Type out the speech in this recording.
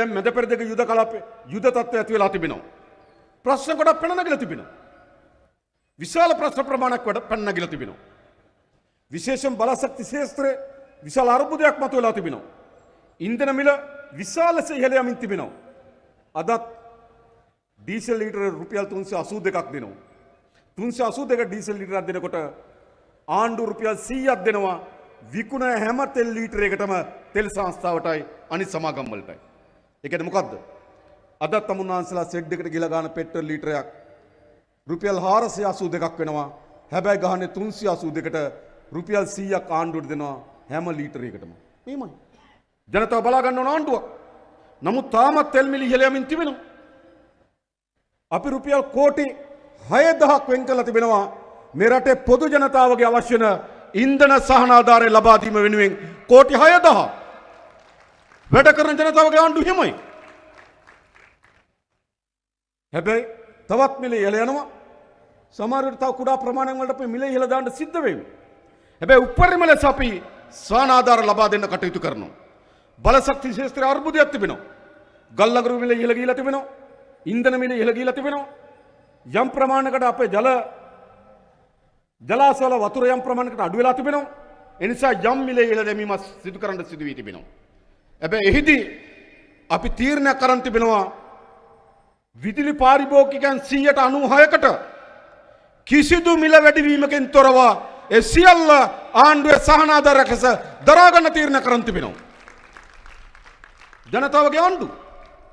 දැන් මැද පෙරදිග යුද කලාපේ යුද තත්ත්වය ඇති වෙලා තිබෙනවා. ප්‍රශ්න ගොඩක් පැන නැගිලා තිබෙනවා. විශාල ප්‍රශ්න ප්‍රමාණයක් පැන නැගිලා තිබෙනවා. විශේෂයෙන් බලශක්ති ක්ෂේත්‍රයේ විශාල අර්බුදයක් මතුවලා තිබෙනවා. ඉන්ධන මිල විශාල ලෙස ඉහළ යමින් තිබෙනවා. අදත් ඩීසල් ලීටර රුපියල් 382ක් දෙනවා. 382 ඩීසල් ලීටරයක් දෙනකොට ආණ්ඩුව රුපියල් 100ක් දෙනවා විකුණ හැම තෙල් ලීටරයකටම තෙල් සංස්ථාවටයි අනිත් සමාගම් වලටයි. ඒ කියන්නේ මොකද්ද? අදත් තමුන්නාන්සලා සෙඩ් එකට ගිහලා ගන්න පෙට්‍රල් ලීටරයක් රුපියල් 482ක් වෙනවා. හැබැයි ගහන්නේ 382කට රුපියල් 100ක් ආණ්ඩුවට දෙනවා හැම ලීටරයකටම. මේමයි. ජනතාව බලා ගන්න ඕන ආණ්ඩුවක්. නමුත් තාමත් තෙල් මිල ඉහළ යමින් තිබෙනවා. අපි රුපියල් කෝටි 6000ක් වෙන් කරලා තිබෙනවා මේ රටේ පොදු ජනතාවගේ අවශ්‍ය වෙන ඉන්ධන සහනාධාරය ලබා දීම වෙනුවෙන් කෝටි 6000 වැඩ කරන ජනතාවගේ ආණ්ඩුව හිමයි. හැබැයි තවත් මිල ඉහළ යනවා. සමහර විට තව කුඩා ප්‍රමාණයක් වලට අපි මිල ඉහළ දාන්න සිද්ධ වෙමු. හැබැයි උපරිම ලෙස අපි සහනාධාර ලබා දෙන්න කටයුතු කරනවා. බලශක්ති ක්ෂේත්‍රයේ අර්බුදයක් තිබෙනවා. ගල් අඟුරු මිල ඉහළ ගිහිලා තිබෙනවා. ඉන්ධන මිල ඉහළ ගිහිලා තිබෙනවා. යම් ප්‍රමාණයකට අපේ ජලාශවල වතුර යම් ප්‍රමාණයකට අඩු වෙලා තිබෙනවා. ඒ නිසා යම් මිලේ ඉහළ දැමීම සිදු කරන්න සිදු වී තිබෙනවා. හැබැයි එහිදී අපි තීරණයක් කරන් තිබෙනවා විදුලි පාරිභෝගිකයන් 96%කට කිසිදු මිල වැඩිවීමකින් තොරව ඒ සියල්ල ආණ්ඩුවේ සහනාධාරකස දරා ගන්න තීරණ කරන් තිබෙනවා. ජනතාවගේ ආණ්ඩුව